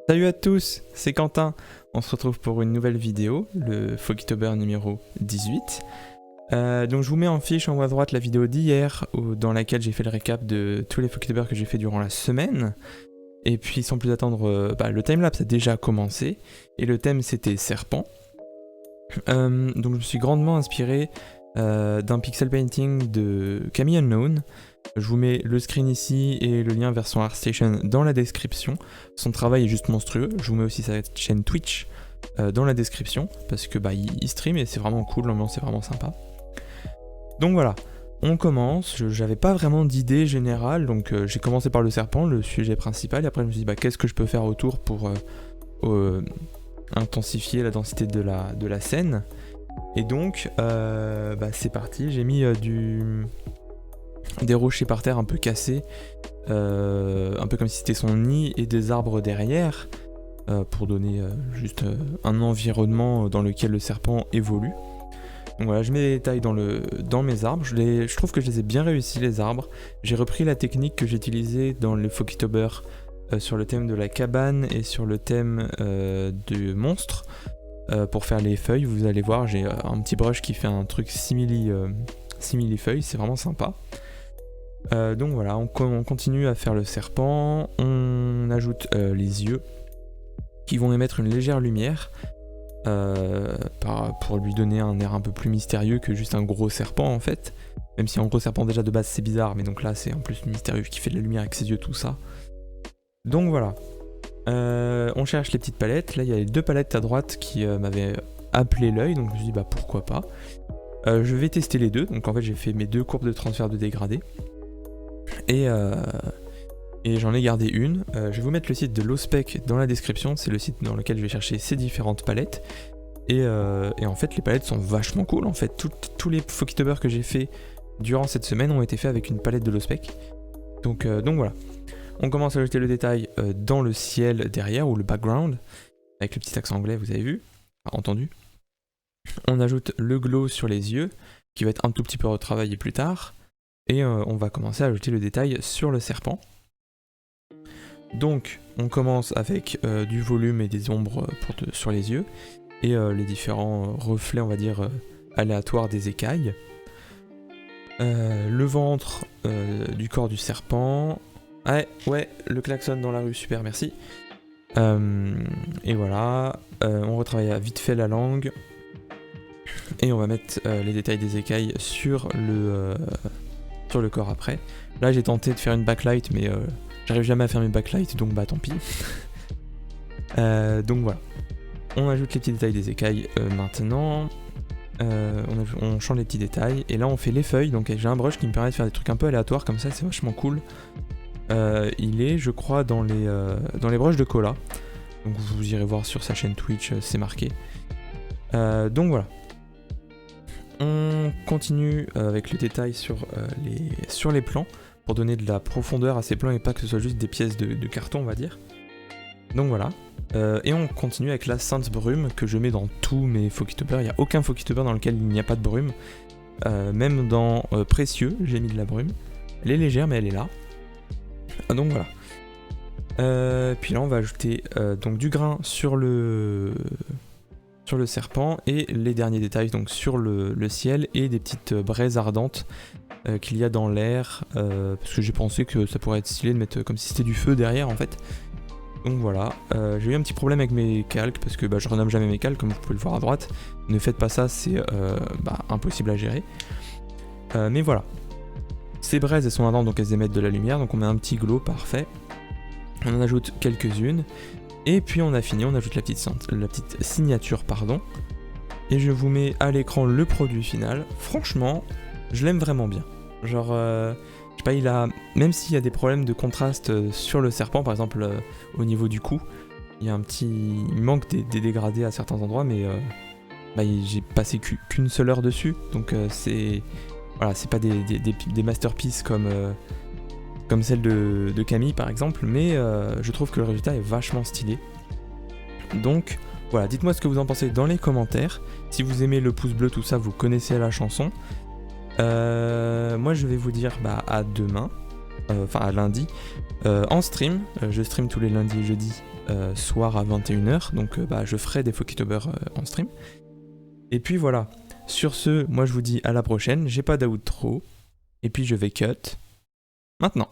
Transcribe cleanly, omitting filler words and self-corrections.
Salut à tous, c'est Quentin. On se retrouve pour une nouvelle vidéo, le Folktober numéro 18. Donc je vous mets en fiche en haut à droite la vidéo d'hier dans laquelle j'ai fait le récap de tous les Folktober que j'ai fait durant la semaine. Et puis sans plus attendre, le timelapse a déjà commencé et le thème c'était serpent. Donc je me suis grandement inspiré d'un pixel painting de Camille Unknown. Je vous mets le screen ici et le lien vers son ArtStation dans la description. Son travail est juste monstrueux. Je vous mets aussi sa chaîne Twitch dans la description parce que il stream et c'est vraiment cool, l'ambiance est vraiment sympa. Donc voilà, on commence. J'avais pas vraiment d'idée générale, donc j'ai commencé par le serpent, le sujet principal, et après je me suis dit qu'est-ce que je peux faire autour pour intensifier la densité de la scène. Et donc c'est parti, j'ai mis des rochers par terre un peu cassés, un peu comme si c'était son nid, et des arbres derrière, pour donner juste un environnement dans lequel le serpent évolue. Donc voilà, je mets des détails dans mes arbres, je trouve que je les ai bien réussis les arbres. J'ai repris la technique que j'utilisais dans le Folktober sur le thème de la cabane et sur le thème du monstre. Pour faire les feuilles, vous allez voir, j'ai un petit brush qui fait un truc simili feuilles, c'est vraiment sympa. Donc voilà, on continue à faire le serpent, on ajoute les yeux qui vont émettre une légère lumière pour lui donner un air un peu plus mystérieux que juste un gros serpent en fait. Même si un gros serpent déjà de base c'est bizarre, mais donc là c'est en plus mystérieux qui fait de la lumière avec ses yeux, tout ça. Donc voilà. On cherche les petites palettes, là il y a les deux palettes à droite qui m'avaient appelé l'œil, donc je me suis dit pourquoi pas. Je vais tester les deux, donc en fait j'ai fait mes deux courbes de transfert de dégradé. Et j'en ai gardé une. Je vais vous mettre le site de l'Ospec dans la description, c'est le site dans lequel je vais chercher ces différentes palettes. Et en fait les palettes sont vachement cool en fait, tous les Folktober que j'ai fait durant cette semaine ont été faits avec une palette de l'Ospec. Donc voilà. On commence à ajouter le détail dans le ciel derrière, ou le background, avec le petit accent anglais, vous avez vu, entendu. On ajoute le glow sur les yeux, qui va être un tout petit peu retravaillé plus tard, et on va commencer à ajouter le détail sur le serpent. Donc, on commence avec du volume et des ombres sur les yeux, et les différents reflets, on va dire, aléatoires des écailles. Le ventre du corps du serpent. Ouais, le klaxon dans la rue, super, merci. Et voilà, on retravaille vite fait la langue. Et on va mettre les détails des écailles sur le corps après. Là j'ai tenté de faire une backlight, mais j'arrive jamais à faire mes backlights, donc tant pis. Donc voilà. On ajoute les petits détails des écailles maintenant. On change les petits détails. Et là on fait les feuilles, donc j'ai un brush qui me permet de faire des trucs un peu aléatoires comme ça, c'est vachement cool. Il est, je crois, dans les brushes de Cola. Donc vous irez voir sur sa chaîne Twitch, c'est marqué. Donc voilà. On continue avec le détail sur les plans pour donner de la profondeur à ces plans et pas que ce soit juste des pièces de carton, on va dire. Donc voilà. Et on continue avec la Sainte Brume que je mets dans tous mes Folktober. Il n'y a aucun Folktober dans lequel il n'y a pas de brume. Même dans Précieux, j'ai mis de la brume. Elle est légère, mais elle est là. Donc voilà. Puis là on va ajouter donc du grain sur le serpent et les derniers détails donc sur le ciel et des petites braises ardentes qu'il y a dans l'air, parce que j'ai pensé que ça pourrait être stylé de mettre comme si c'était du feu derrière en fait. Donc voilà, j'ai eu un petit problème avec mes calques parce que je renomme jamais mes calques comme vous pouvez le voir à droite. Ne faites pas ça, c'est impossible à gérer. Mais voilà. Ces braises elles sont ardentes donc elles émettent de la lumière, donc on met un petit glow parfait. On en ajoute quelques-unes. Et puis on a fini, on ajoute la petite signature, pardon. Et je vous mets à l'écran le produit final. Franchement, je l'aime vraiment bien. Genre, je sais pas, même s'il y a des problèmes de contraste sur le serpent, par exemple au niveau du cou, il manque des dégradés à certains endroits, mais j'ai passé qu'une seule heure dessus, donc c'est pas des masterpieces comme celle de Camille par exemple, mais je trouve que le résultat est vachement stylé. Donc voilà, dites-moi ce que vous en pensez dans les commentaires. Si vous aimez le pouce bleu, tout ça, vous connaissez la chanson. Moi je vais vous dire à demain, à lundi, en stream. Je stream tous les lundis et jeudis soir à 21h, donc bah, je ferai des Fokitober en stream. Et puis voilà, sur ce, moi je vous dis à la prochaine, j'ai pas d'outro, et puis je vais cut maintenant.